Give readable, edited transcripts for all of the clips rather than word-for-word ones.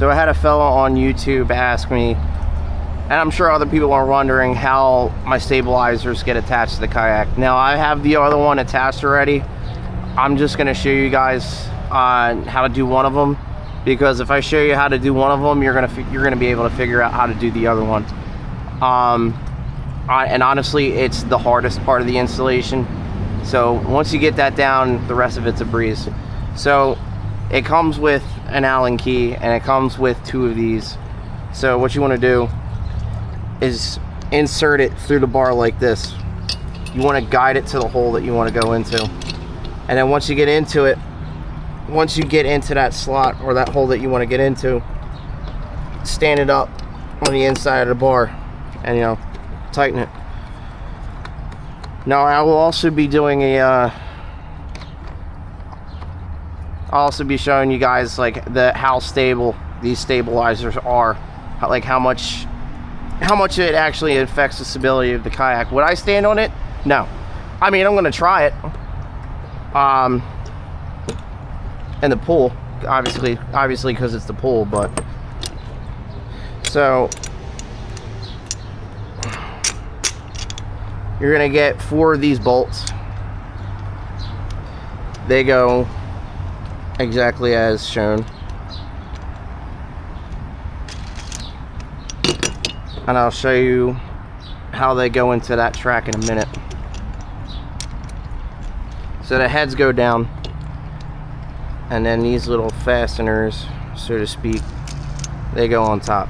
So I had a fella on YouTube ask me, and I'm sure other people are wondering how my stabilizers get attached to the kayak. Now I have the other one attached already. I'm just going to show you guys how to do one of them, because if I show you how to do one of them, you're gonna be able to figure out how to do the other one. And honestly, it's the hardest part of the installation. So once you get that down, the rest of it's a breeze. So it comes with an Allen key, and it comes with 2 of these. So what you want to do is insert it through the bar like this. You want to guide it to the hole that you want to go into, and then once you get into it, once you get into that slot or that hole that you want to get into, stand it up on the inside of the bar and, you know, tighten it. Now I will also be doing I'll also be showing you guys like how stable these stabilizers are, like how much it actually affects the stability of the kayak. Would I stand on it? No. I mean, I'm gonna try it. In the pool, obviously because it's the pool, but so you're gonna get 4 of these bolts. They go exactly as shown, and I'll show you how they go into that track in a minute. So the heads go down, and then these little fasteners, so to speak, they go on top.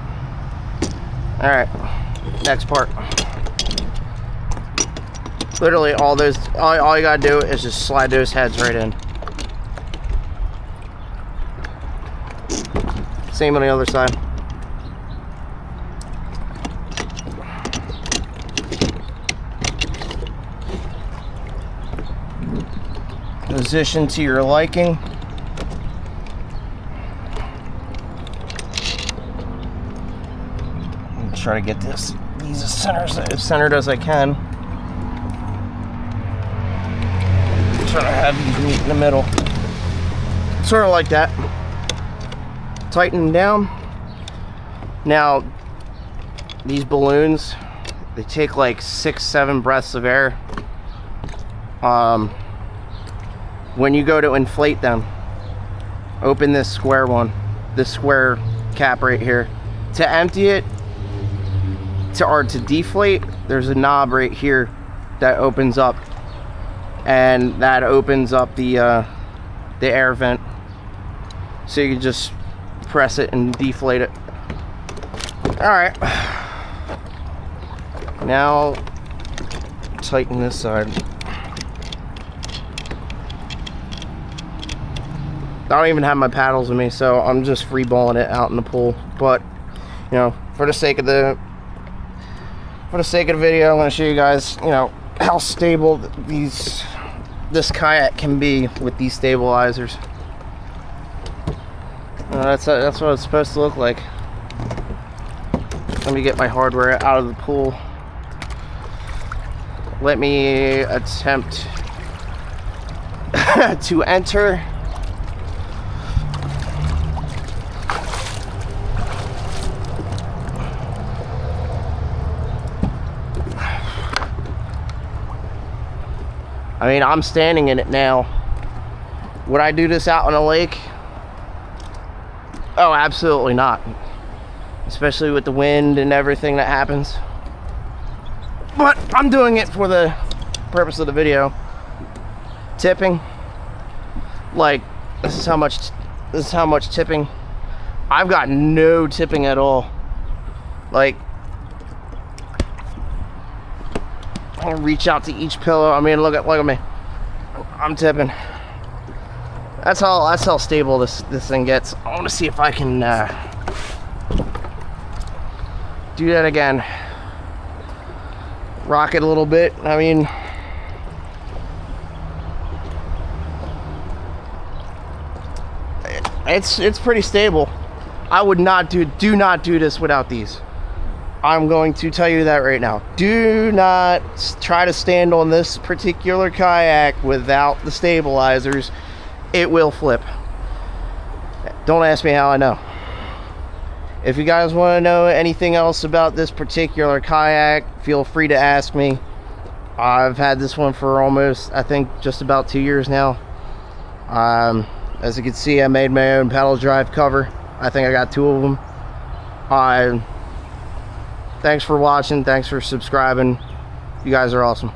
All right, next part. Literally all you gotta do is just slide those heads right in. Same on the other side. Position to your liking. Try to get these as centered as I can. Try to have these meet in the middle, sort of like that. Tighten down. Now these balloons, they take like 6-7 breaths of air. When you go to inflate them, open this square one, this square cap right here. To empty it, or to deflate, there's a knob right here that opens up, and that opens up the air vent, so you can just press it and deflate it. All right, now tighten this side. I don't even have my paddles with me, so I'm just free balling it out in the pool. But you know, for the sake of the video, I'm going to show you guys, you know, how stable this kayak can be with these stabilizers. That's what it's supposed to look like. Let me get my hardware out of the pool. Let me attempt to enter. I mean, I'm standing in it now. Would I do this out on a lake? Oh, absolutely not. Especially with the wind and everything that happens. But I'm doing it for the purpose of the video. Tipping. Like, this is how much tipping. I've got no tipping at all. Like, I'll reach out to each pillow. I mean, look at me. I'm tipping. That's how stable this thing gets. I want to see if I can do that again. Rock it a little bit. I mean, it's pretty stable. I would not do not do this without these. I'm going to tell you that right now. Do not try to stand on this particular kayak without the stabilizers. It will flip. Don't ask me how I know. If you guys want to know anything else about this particular kayak, feel free to ask me. I've had this one for almost, I think, just about 2 years now. As you can see, I made my own pedal drive cover. I think I got 2 of them. Thanks for watching. Thanks for subscribing. You guys are awesome.